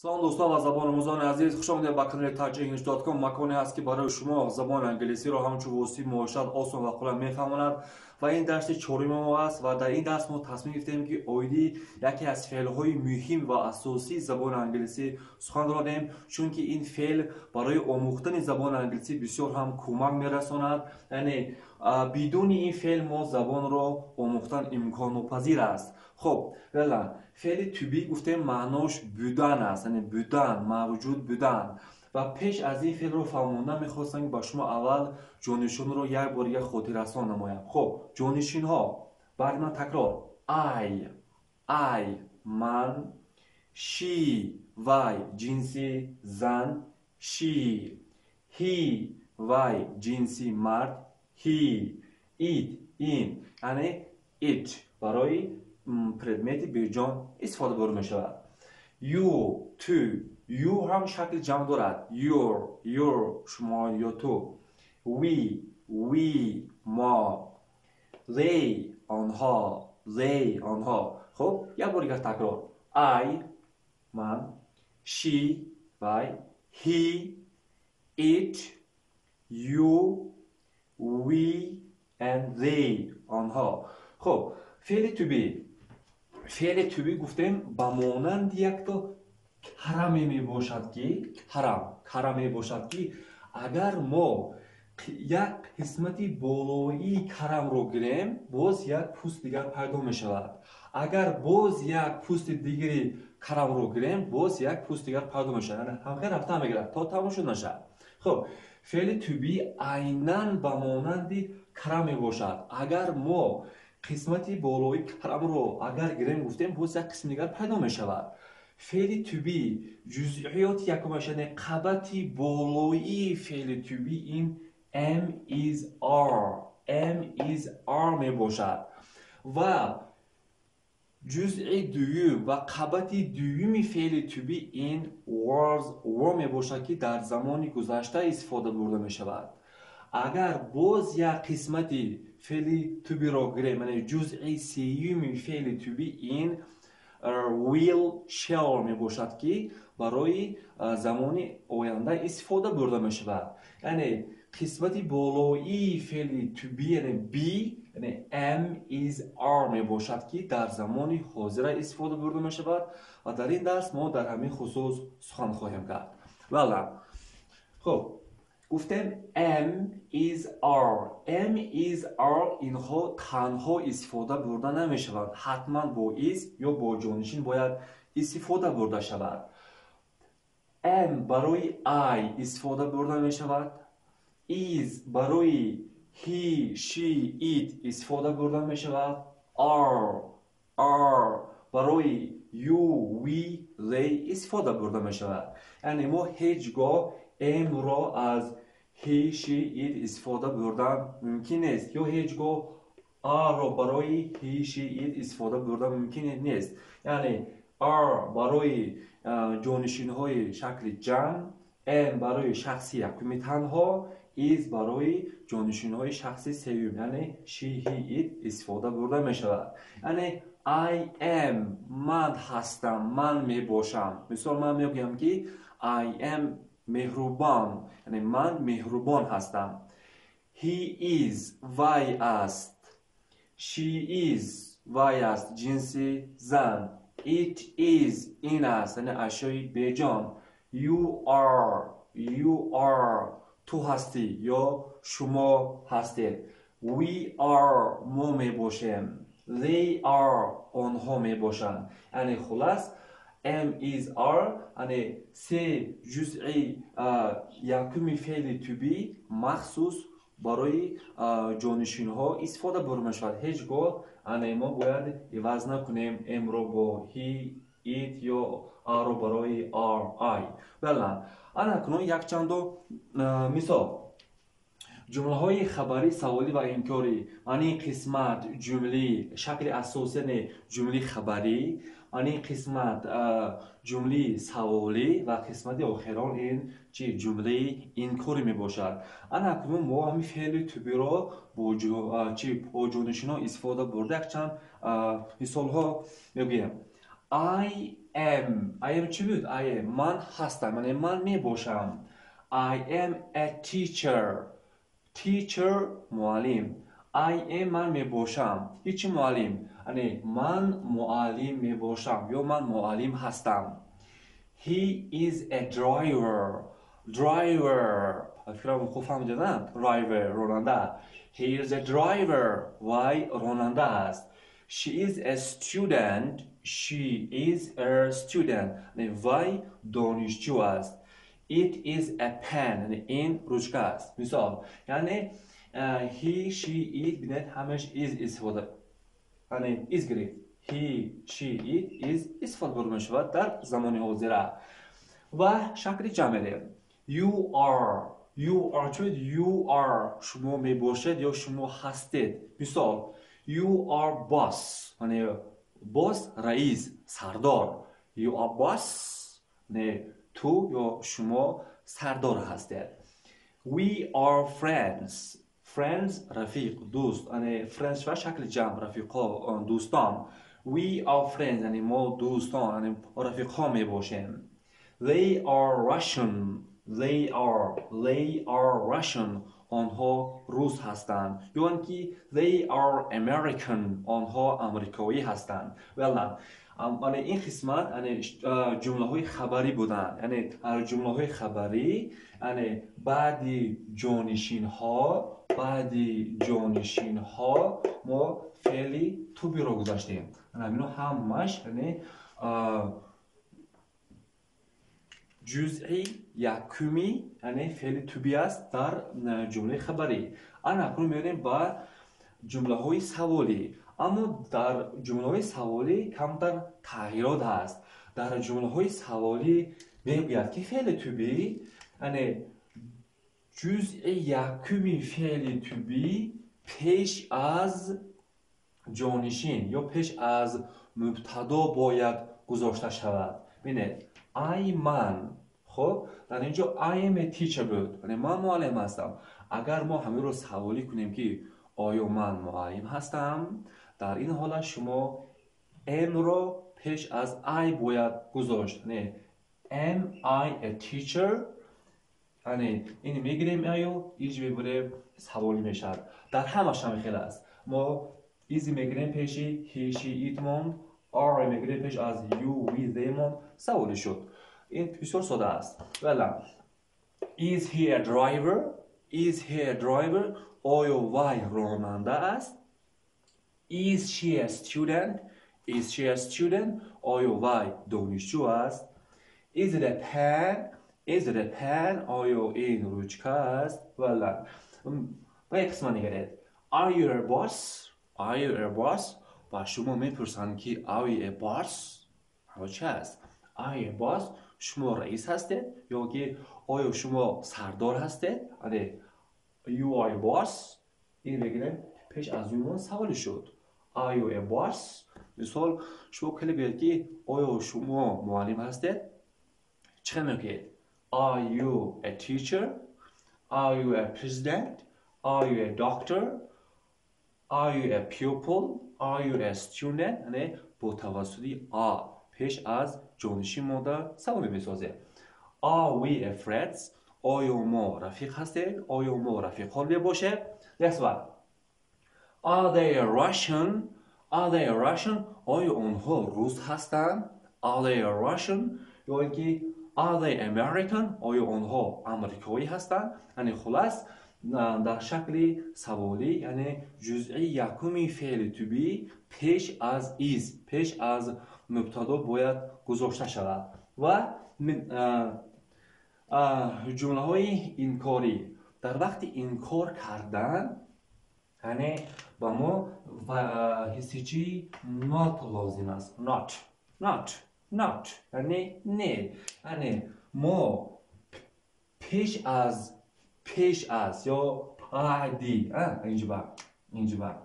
салом дӯстон ва забономӯзони азиз, хушомадед ба канали tajenglish.com. маконе ҳаст ки барои шумо забони англисиро ҳамчун воситаи муошиат осон ва қулай мефаҳмонад ва ин дарси чорум мо аст ва дар ин дарс мо тасмим гирифтем ки оиди яке аз феълҳои муҳим ва асосии забони англисӣ сухан додем, чунки ин феъл барои омӯхтани забони англисӣ бисёр ҳам кӯмак мерасонад. яъне бидуни ин феъл мо забонро омӯхтан имконнопазир аст. хоб вела феъли to be гуфтем маънош будан аст, яъне будан, мавҷуд будан. ва пеш аз ин феълро фаҳмондан мехостам ки ба шумо аввал ҷонишинро як бор дигар хотиррасон намоям. хоб ҷонишинҳо баъди ман такрор: I ман, she вай ҷинси зан she, he вай ҷинси мард he, it ин яъне it барои предмети беҷон истифода бурда мешавад. You tu, you ҳам шакли ҷамъ дорад. Your шумо ё ту. We мо. They онҳо. хоб як бор дигар такрор: I ман, she вай, he it, you we and they онҳо. хоб феъли to be гуфтем ба монанди якто караме мебошад ки агар мо як қисмати болоии карамро гирем, боз як пӯст дигар пайдо мешавад. агар боз як пӯсти дигари карамро гирем, боз як пӯст дигар пайдо мешавад. яъне ҳамхел рафта мегирад то тамом шуд нашад. хоб феъли to be айнан ба монанди карам мебошад. агар мо қисмати болои карамро агар гирем гуфтем, боз як қисми дигар пайдо мешавад. феъли to be ҷузъиёти якумаш, яъне қабати болоии феъли to be ин am is are мебошад ва ҷузъи дуюм ва қабати дуюми феъли to be ин was мебошад ки дар замони гузашта истифода бурда мешавад. агар боз як қисмати феъли to be-ро гирем, яъне ҷузъи сеюми феъли to be ин will shall мебошад ки барои замони оянда истифода бурда мешавад. яъне қисмати болоии феъли to be яъне be яъне am is are мебошад ки дар замони ҳозира истифода бурда мешавад ва дар ин дарс мо дар ҳамин хусус сухан хоҳем кард. вала хоб гуфтем am is are инҳо танҳо истифода бурда намешаванд. ҳатман бо is ё бо ҷонишин бояд истифода бурда шавад. am барои I истифода бурда мешавад. is барои he, she, it истифода бурда мешавад. are барои you, we, they истифода бурда мешавад. яъне мо ҳеҷ гоҳ amро аз he, she, it истифода бурдан мумкин нест ё ҳеҷ гоҳ are барои he, she, it истифода бурдан мумкин нест. яъне are барои ҷонишинҳои шакли ҷамъ, am барои шахси якуми танҳо, is барои ҷонишинҳои шахси сеюм, яъне she, he, it истифода бурда мешавад. яъне I am ман ҳастам, ман мебошам. мисол ман мегӯям ки I am меҳрубон, яъне ман меҳрубон ҳастам. He is вай аст. She is вай аст ҷинси зан. It is ин аст, яъне ашёи беҷон. You are ту ҳастӣ ё шумо ҳастед. We are мо мебошем. They are онҳо мебошанд. яъне хулас am is are яъне се ҷузъи якуми феъли to be махсус барои ҷонишинҳо истифода бурда мешавад. ҳеҷ гоҳ яъне мо бояд иваз накунем amро бо he, it ё are барои are, I. валла ана акнун якчандо мисол ҷумлаҳои хабарӣ, саволӣ ва инкорӣ. ани қисмат ҷумли шакли асосӣ яъне ҷумли хабарӣ, ани қисмат ҷумли саволӣ ва қисмати охирон ин чи ҷумлаи инкорӣ мебошад. ана акнун мо ҳамин феъли to be-ро бо ҷонишинҳо истифода бурда якчанд мисолҳо мегӯем. I I am چی بود؟ I am من هستم یعنی من می باشم. I am a teacher. Teacher معلم. I am من می باشم. هیچی معلم یعنی من معلم می باشم یا من معلم هستم. He is a driver. Driver. فکرم خوب فهمیده نه؟ Driver راننده. He is a driver. وای راننده است. She is a student. She is a student. یعنی وای دانشجو است. It is a pen. یعنی این رشته است. مثال یعنی he, she, it بینید همش is استفاده یعنی is گرفت. he, she, it is استفاده برده می شود در زمان حاضره. و شکل جمعه you are چوید you are شما می باشد یا شما هستید. مثال you are boss یعنی boss رئیس سردار. you are boss یعنی تو یا شما سردار هستید. we are friends رفیق دوست یعنی friends و شکل جمع رفیقا دوستان. we are friends یعنی ما دوستان یعنی رفیقا می باشیم. They are Russian آنها روس هستند. یا اینکه they are American آنها آمریکایی هستند. یعنی این قسمت یعنی جمله های خبری بودند. یعنی جمله های خبری یعنی بعد جانشین ها ما فعل to be را گذاشتیم. یعنی همش یعنی جزئی یکمی یعنی فعل to be است در جمله خبری. اکنون میریم با جمله های سوالی. اما در جمله های سوالی کمتر تغییرات هست. در جمله های سوالی میگوید که فعل to be یعنی جزئی یکمی فعل to be پیش از جانشین یا پیش از مبتدا باید گذاشته شود. ببینید من خب در اینجا I am a teacher بود یعنی من معلم هستم. اگر ما همین رو سوالی کنیم که آیا من معلم هستم در این حالت شما am رو پیش از I باید گذاشت. یعنی am I a teacher یعنی این میگیریم آیا ایج میبره سوالی میشد. در همش هم خیلی است. ما ایزی میگیریم پیشی he she it مون are میگیریم پیش از you we they مون سوالی شد. این بسیار ساده است. is he a driver آیا وای راننده است. is she a student آیا وای دانشجو است. is it a pen آیا این رشته است. و یک قسمت نگرید are you a boss و شما میپرسند که are you a boss چه است. are you a boss شما رئیس هستید یا که آیا شما سردار هستید. یعنی you are a boss این بگیریم پیش از اون سوال شد. are you a boss مثال شما کلی بگید که آیا شما معلم هستید چه میگید. are you a teacher are you a president are you a doctor are you a pupil are you a student یعنی با توسطی پیش از جانشین ماده سوال میسازه. are we a friends آیا ما رفیق هستیم آیا ما رفیق حال باشه. next one are they Russian آیا آنها روس هستند. are they Russian یا اینکه are they American آیا آنها آمریکایی هستند. یعنی خلاص در شکل سوالی یعنی جزئی یکمی فعل to be پیش از is پیش از مبتدا باید گذاشته شود. و جمله های انکاری در وقت انکار کردن یعنی با ما حسیجی not لازم است. not یعنی نه یعنی ما پیش از یا بعدی اینجا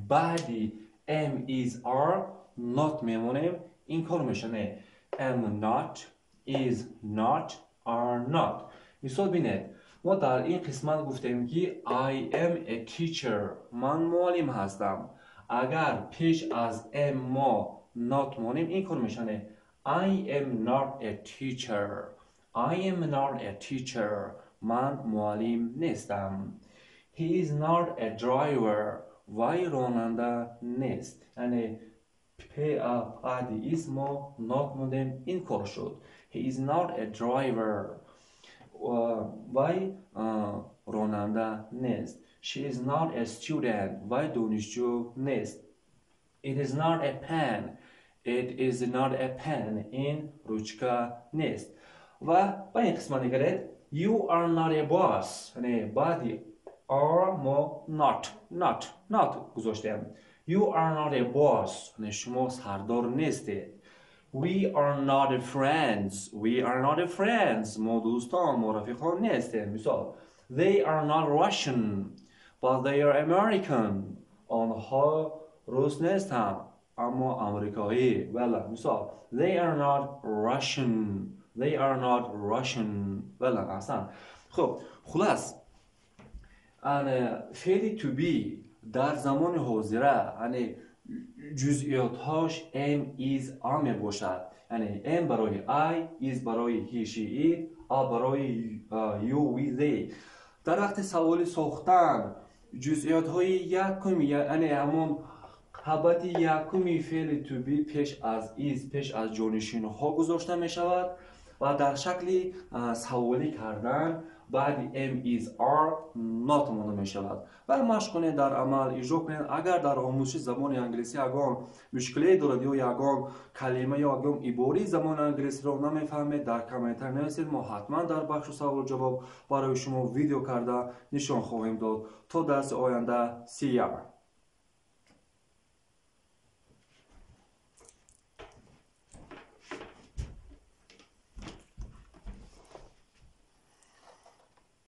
بعدی am is are not میمونیم این کار میشنه am not is not are not. مثال بینید ما در این قسمت گفتیم که I am a teacher من معلم هستم. اگر پیش از am ما not مانیم این کار میشنه I am not a teacher. I am not a teacher. من معلم نیستم. He is not a driver. وی راننده نیست. یعنی بعد اسمو not موندیم این کار شد. He is not a driver. وی راننده نیست. She is not a student. وی دانشجو نیست. It is not a pen. It is not a pen. این روچکه نیست. و با این قسمت نگرید You are not a boss. یعنی بعدی are ما not گذاشتیم. You are not a boss. یعنی شما سردار نیستید. We are not friends. We are not friends. ما دوستان ما رفیقان نیستیم. مثال They are not Russian. But they are American. آنها روس نیستند اما آمریکایی. بله مثال They are not Russian. They are not Russian. بله احسن. خب خلاص فعل to be در زمان حاضره یعنی جزئیاتهاش am is are می باشد. یعنی am برای I, is برای he, she, it, a برای you, we, they. در وقت سوالی ساختن جزئیات های یکمی یعنی همون حبت یکمی فعل to be پیش از is پیش از جانشین ها گذاشته می شود و در شکل سوالی کردن بعد am is are not مانده می شود و مشق کنید در عمل اجرا کنید. اگر در آموزش زبان انگلیسی یگان مشکلی دارد یا یگان کلمه یا یگان عباره زبان انگلیسی را نمیفهمید در کامنتر نویسید. ما حتما در بخش سوال و جواب برای شما ویدیو کرده نشان خواهیم داد. تا درس آینده see you.